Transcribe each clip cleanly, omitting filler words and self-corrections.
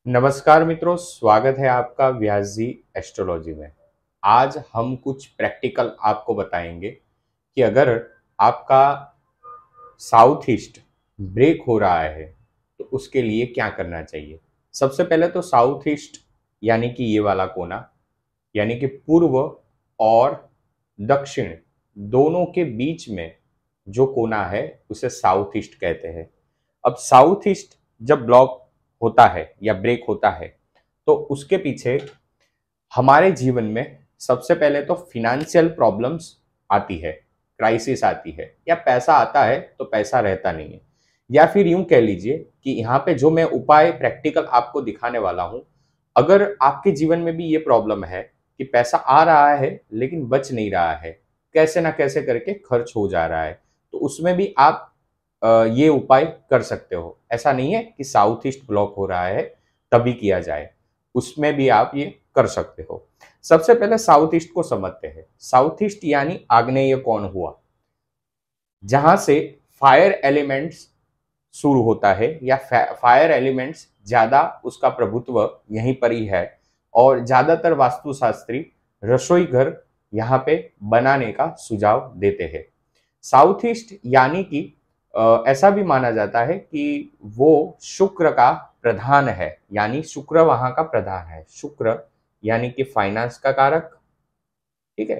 नमस्कार मित्रों, स्वागत है आपका व्यास जी एस्ट्रोलॉजी में। आज हम कुछ प्रैक्टिकल आपको बताएंगे कि अगर आपका साउथ ईस्ट ब्रेक हो रहा है तो उसके लिए क्या करना चाहिए। सबसे पहले तो साउथ ईस्ट यानी कि ये वाला कोना, यानी कि पूर्व और दक्षिण दोनों के बीच में जो कोना है उसे साउथ ईस्ट कहते हैं। अब साउथ ईस्ट जब ब्लॉक होता है या ब्रेक होता है तो उसके पीछे हमारे जीवन में सबसे पहले तो फिनेंशियल प्रॉब्लम्स आती है, क्राइसिस आती है, या पैसा आता है तो पैसा रहता नहीं है। या फिर यूं कह लीजिए कि यहाँ पे जो मैं उपाय प्रैक्टिकल आपको दिखाने वाला हूं, अगर आपके जीवन में भी ये प्रॉब्लम है कि पैसा आ रहा है लेकिन बच नहीं रहा है, कैसे ना कैसे करके खर्च हो जा रहा है, तो उसमें भी आप ये उपाय कर सकते हो। ऐसा नहीं है कि साउथ ईस्ट ब्लॉक हो रहा है तभी किया जाए, उसमें भी आप ये कर सकते हो। सबसे पहले साउथ ईस्ट को समझते हैं। साउथ ईस्ट यानी आग्नेय कोण हुआ, जहां से फायर एलिमेंट्स शुरू होता है या फायर एलिमेंट्स ज्यादा उसका प्रभुत्व यहीं पर ही है। और ज्यादातर वास्तुशास्त्री रसोई घर यहाँ पे बनाने का सुझाव देते हैं। साउथ ईस्ट यानी कि ऐसा भी माना जाता है कि वो शुक्र का प्रधान है, यानी शुक्र वहां का प्रधान है। शुक्र यानी कि फाइनेंस का कारक, ठीक है।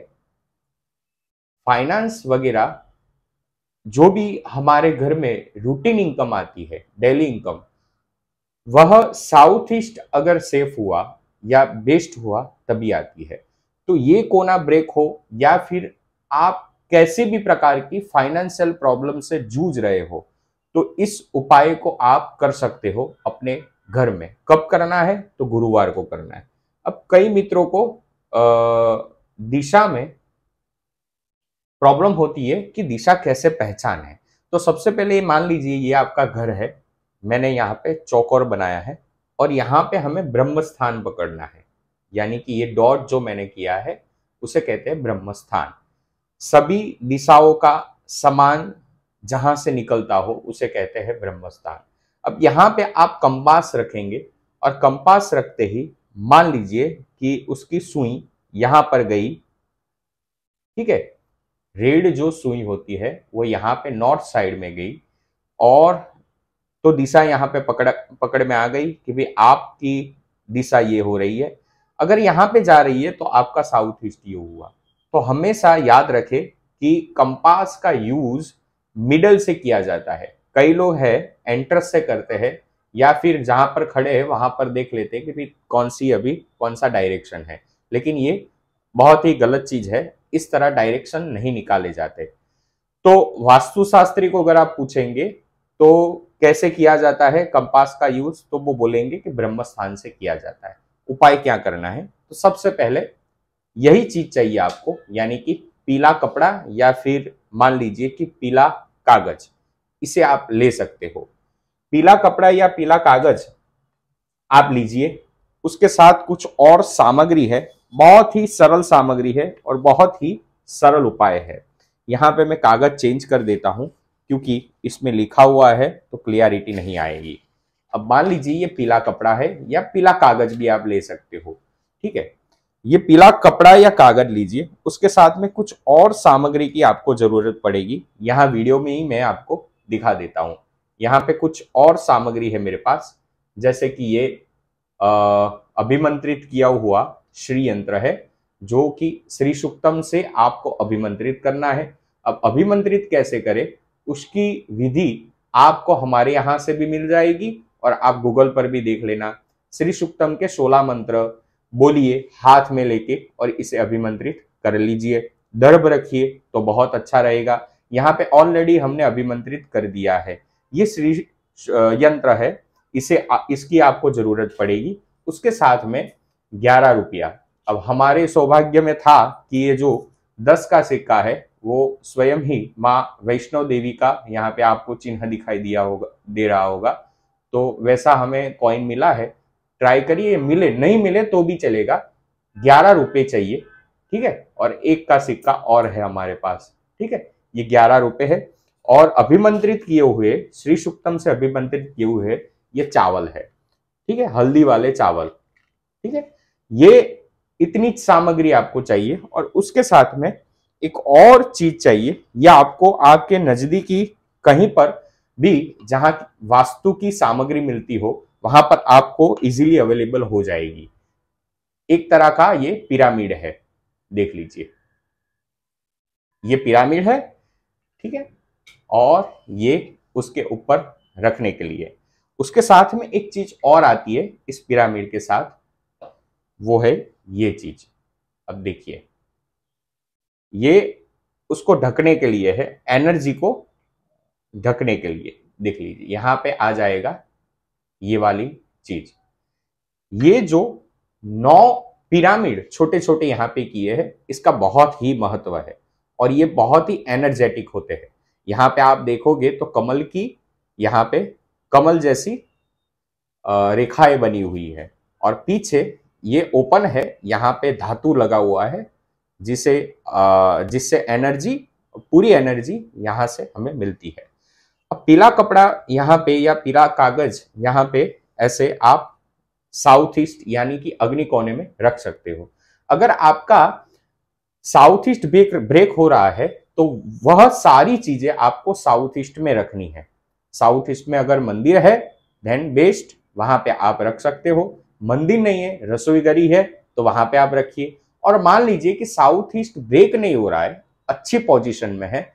फाइनेंस वगैरह जो भी हमारे घर में रूटीन इनकम आती है, डेली इनकम, वह साउथ ईस्ट अगर सेफ हुआ या बेस्ट हुआ तभी आती है। तो ये कोना ब्रेक हो या फिर आप कैसे भी प्रकार की फाइनेंशियल प्रॉब्लम से जूझ रहे हो, तो इस उपाय को आप कर सकते हो अपने घर में। कब करना है? तो गुरुवार को करना है। अब कई मित्रों को दिशा में प्रॉब्लम होती है कि दिशा कैसे पहचान है। तो सबसे पहले मान लीजिए ये आपका घर है, मैंने यहाँ पे चौकोर बनाया है और यहाँ पे हमें ब्रह्म स्थान पकड़ना है, यानी कि ये डॉट जो मैंने किया है उसे कहते हैं ब्रह्म स्थान। सभी दिशाओं का समान जहां से निकलता हो उसे कहते हैं ब्रह्म स्थान। अब यहाँ पे आप कंपास रखेंगे और कंपास रखते ही मान लीजिए कि उसकी सुई यहां पर गई, ठीक है। रेड जो सुई होती है वो यहाँ पे नॉर्थ साइड में गई और तो दिशा यहाँ पे पकड़ में आ गई कि भाई आपकी दिशा ये हो रही है। अगर यहाँ पे जा रही है तो आपका साउथ ईस्ट ये हुआ। तो हमेशा याद रखें कि कंपास का यूज मिडल से किया जाता है। कई लोग है एंट्रस से करते हैं या फिर जहां पर खड़े हैं वहां पर देख लेते हैं कि भाई कौन सी अभी कौन सा डायरेक्शन है, लेकिन ये बहुत ही गलत चीज है। इस तरह डायरेक्शन नहीं निकाले जाते। तो वास्तुशास्त्री को अगर आप पूछेंगे तो कैसे किया जाता है कंपास का यूज, तो वो बोलेंगे कि ब्रह्म स्थान से किया जाता है। उपाय क्या करना है? तो सबसे पहले यही चीज चाहिए आपको, यानी कि पीला कपड़ा या फिर मान लीजिए कि पीला कागज, इसे आप ले सकते हो। पीला कपड़ा या पीला कागज आप लीजिए, उसके साथ कुछ और सामग्री है, बहुत ही सरल सामग्री है और बहुत ही सरल उपाय है। यहाँ पे मैं कागज चेंज कर देता हूं क्योंकि इसमें लिखा हुआ है तो क्लियरिटी नहीं आएगी। अब मान लीजिए ये पीला कपड़ा है या पीला कागज भी आप ले सकते हो, ठीक है। ये पीला कपड़ा या कागज लीजिए, उसके साथ में कुछ और सामग्री की आपको जरूरत पड़ेगी। यहाँ वीडियो में ही मैं आपको दिखा देता हूं। यहाँ पे कुछ और सामग्री है मेरे पास, जैसे कि ये अभिमंत्रित किया हुआ श्री यंत्र है, जो कि श्री सुक्तम से आपको अभिमंत्रित करना है। अब अभिमंत्रित कैसे करें उसकी विधि आपको हमारे यहाँ से भी मिल जाएगी और आप गूगल पर भी देख लेना। श्री सुक्तम के 16 मंत्र बोलिए हाथ में लेके और इसे अभिमंत्रित कर लीजिए। दर्भ रखिए तो बहुत अच्छा रहेगा। यहाँ पे ऑलरेडी हमने अभिमंत्रित कर दिया है। ये श्री यंत्र है, इसकी आपको जरूरत पड़ेगी। उसके साथ में 11 रुपया। अब हमारे सौभाग्य में था कि ये जो 10 का सिक्का है वो स्वयं ही माँ वैष्णो देवी का यहाँ पे आपको चिन्ह दिखाई दे रहा होगा, तो वैसा हमें कॉइन मिला है। ट्राई करिए, मिले नहीं मिले तो भी चलेगा। 11 रुपये चाहिए, ठीक है। और एक का सिक्का और है हमारे पास, ठीक है। ये 11 रुपये है। और अभिमंत्रित किए हुए श्री सुक्तम से अभिमंत्रित किए हुए ये चावल है। ठीक है, हल्दी वाले चावल, ठीक है। ये इतनी सामग्री आपको चाहिए और उसके साथ में एक और चीज चाहिए, या आपको आपके नजदीकी कहीं पर भी जहां वास्तु की सामग्री मिलती हो वहां पर आपको इजीली अवेलेबल हो जाएगी। एक तरह का ये पिरामिड है, देख लीजिए, ये पिरामिड है, ठीक है। और ये उसके ऊपर रखने के लिए, उसके साथ में एक चीज और आती है इस पिरामिड के साथ, वो है ये चीज। अब देखिए, ये उसको ढकने के लिए है, एनर्जी को ढकने के लिए। देख लीजिए, यहां पे आ जाएगा ये वाली चीज। ये जो 9 पिरामिड छोटे छोटे यहां पे किए हैं, इसका बहुत ही महत्व है और ये बहुत ही एनर्जेटिक होते हैं। यहां पे आप देखोगे तो कमल की, यहां पे कमल जैसी रेखाएं बनी हुई है और पीछे ये ओपन है, यहाँ पे धातु लगा हुआ है जिसे जिससे एनर्जी, पूरी एनर्जी यहां से हमें मिलती है। अब पीला कपड़ा यहाँ पे या पीला कागज यहाँ पे ऐसे आप साउथ ईस्ट यानी कि अग्नि कोने में रख सकते हो। अगर आपका साउथ ईस्ट ब्रेक हो रहा है तो वह सारी चीजें आपको साउथ ईस्ट में रखनी है। साउथ ईस्ट में अगर मंदिर है देन बेस्ट, वहां पे आप रख सकते हो। मंदिर नहीं है, रसोई घरी है, तो वहां पे आप रखिए। और मान लीजिए कि साउथ ईस्ट ब्रेक नहीं हो रहा है, अच्छी पोजीशन में है,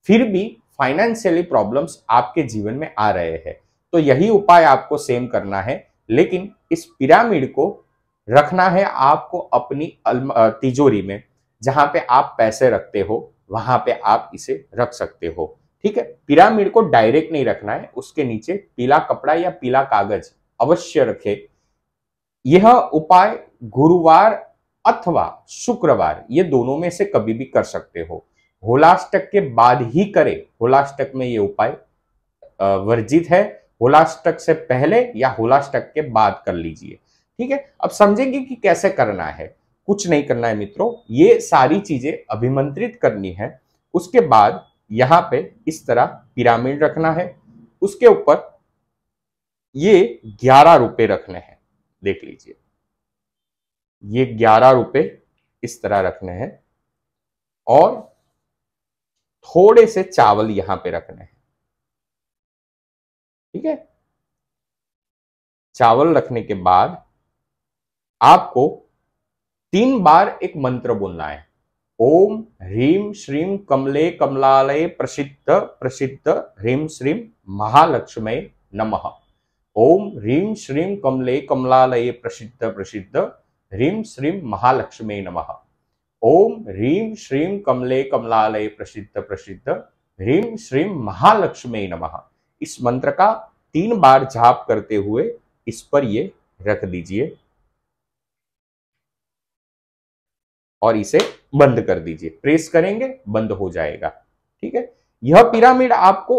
फिर भी फाइनेंशियली प्रॉब्लम्स आपके जीवन में आ रहे हैं, तो यही उपाय आपको सेम करना है। लेकिन इस पिरामिड को रखना है आपको अपनी तिजोरी में, जहां पे आप पैसे रखते हो वहां पे आप इसे रख सकते हो, ठीक है। पिरामिड को डायरेक्ट नहीं रखना है, उसके नीचे पीला कपड़ा या पीला कागज अवश्य रखे। यह उपाय गुरुवार अथवा शुक्रवार, ये दोनों में से कभी भी कर सकते हो। होलाष्टक के बाद ही करें, होलाष्टक में ये उपाय वर्जित है। होलाष्टक से पहले या होलाष्टक के बाद कर लीजिए, ठीक है। अब समझेंगे कि कैसे करना है। कुछ नहीं करना है मित्रों, ये सारी चीजें अभिमंत्रित करनी है। उसके बाद यहां पे इस तरह पिरामिड रखना है, उसके ऊपर ये 11 रुपए रखने हैं, देख लीजिए, ये 11 रुपए इस तरह रखने हैं और थोड़े से चावल यहां पे रखने हैं, ठीक है। चावल रखने के बाद आपको 3 बार एक मंत्र बोलना है। ओम ह्रीम श्रीम कमले कमलालय प्रसिद्ध प्रसिद्ध ह्रीम श्रीम महालक्ष्मी नमः। ओम ह्रीम श्रीम कमले कमलालय प्रसिद्ध प्रसिद्ध ह्रीम श्रीम महालक्ष्मी नमः। ओम ह्रीम श्रीम कमले कमलालय प्रसिद्ध प्रसिद्ध ह्रीम श्रीम महालक्ष्मी नमः। इस मंत्र का 3 बार जाप करते हुए इस पर ये रख दीजिए और इसे बंद कर दीजिए। प्रेस करेंगे बंद हो जाएगा, ठीक है। यह पिरामिड आपको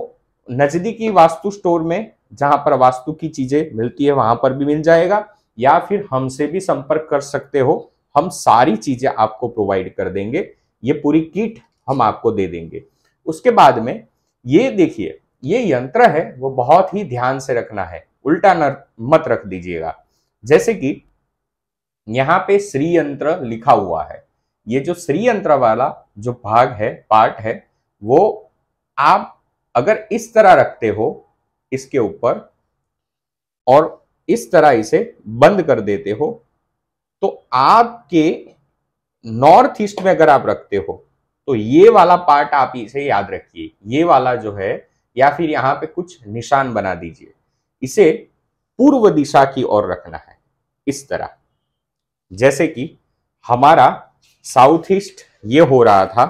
नजदीकी वास्तु स्टोर में, जहां पर वास्तु की चीजें मिलती है वहां पर भी मिल जाएगा, या फिर हमसे भी संपर्क कर सकते हो। हम सारी चीजें आपको प्रोवाइड कर देंगे, ये पूरी किट हम आपको दे देंगे। उसके बाद में ये देखिए, ये यंत्र है वो बहुत ही ध्यान से रखना है, उल्टा मत रख दीजिएगा। जैसे कि यहाँ पे श्री यंत्र लिखा हुआ है, ये जो श्री यंत्र वाला जो भाग है, पार्ट है, वो आप अगर इस तरह रखते हो इसके ऊपर और इस तरह इसे बंद कर देते हो, तो आपके नॉर्थ ईस्ट में अगर आप रखते हो तो ये वाला पार्ट आप इसे याद रखिए, ये वाला जो है, या फिर यहां पे कुछ निशान बना दीजिए, इसे पूर्व दिशा की ओर रखना है, इस तरह। जैसे कि हमारा साउथ ईस्ट ये हो रहा था,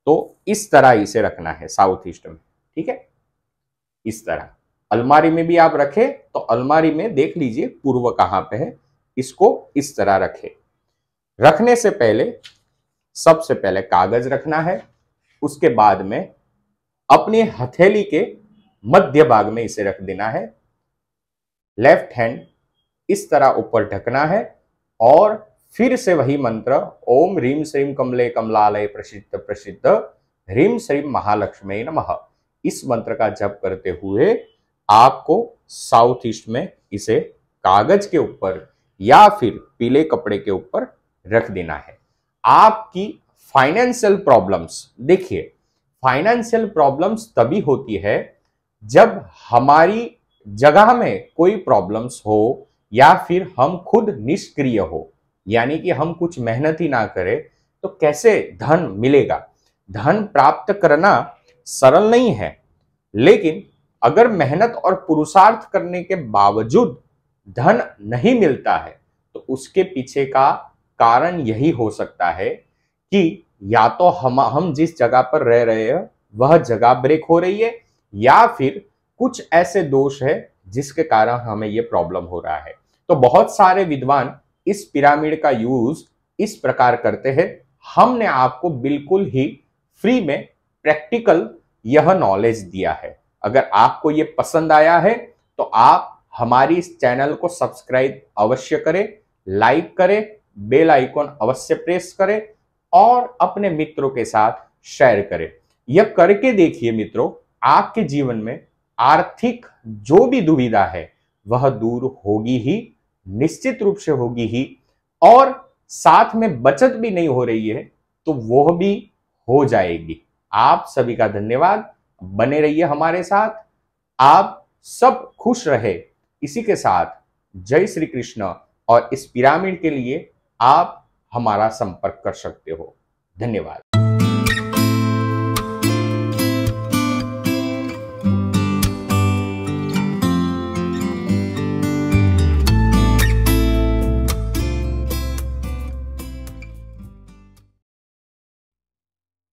तो इस तरह इसे रखना है साउथ ईस्ट में, ठीक है। इस तरह अलमारी में भी आप रखें तो अलमारी में देख लीजिए पूर्व कहां पे है, इसको इस तरह रखें। रखने से पहले सबसे पहले कागज रखना है, उसके बाद में अपने हथेली के मध्य भाग में इसे रख देना है। लेफ्ट हैंड इस तरह ऊपर ढकना है और फिर से वही मंत्र ओम ह्रीम श्रीम कमले कमलालय प्रसिद्ध प्रसिद्ध ह्रीम श्रीम महालक्ष्मी नमः, इस मंत्र का जप करते हुए आपको साउथ ईस्ट में इसे कागज के ऊपर या फिर पीले कपड़े के ऊपर रख देना है। आपकी फाइनेंशियल प्रॉब्लम्स, देखिए फाइनेंशियल प्रॉब्लम्स तभी होती है जब हमारी जगह में कोई प्रॉब्लम्स हो या फिर हम खुद निष्क्रिय हो, यानी कि हम कुछ मेहनत ही ना करें तो कैसे धन मिलेगा। धन प्राप्त करना सरल नहीं है, लेकिन अगर मेहनत और पुरुषार्थ करने के बावजूद धन नहीं मिलता है तो उसके पीछे का कारण यही हो सकता है कि या तो हम जिस जगह पर रह रहे हैं वह जगह ब्रेक हो रही है, या फिर कुछ ऐसे दोष है जिसके कारण हमें यह प्रॉब्लम हो रहा है। तो बहुत सारे विद्वान इस पिरामिड का यूज इस प्रकार करते हैं। हमने आपको बिल्कुल ही फ्री में प्रैक्टिकल यह नॉलेज दिया है। अगर आपको यह पसंद आया है तो आप हमारी इस चैनल को सब्सक्राइब अवश्य करें, लाइक करें, बेल आइकॉन अवश्य प्रेस करें और अपने मित्रों के साथ शेयर करें। यह करके देखिए मित्रों, आपके जीवन में आर्थिक जो भी दुविधा है वह दूर होगी ही, निश्चित रूप से होगी ही, और साथ में बचत भी नहीं हो रही है तो वह भी हो जाएगी। आप सभी का धन्यवाद, बने रहिए हमारे साथ, आप सब खुश रहे। इसी के साथ जय श्री कृष्ण। और इस पिरामिड के लिए आप हमारा संपर्क कर सकते हो। धन्यवाद।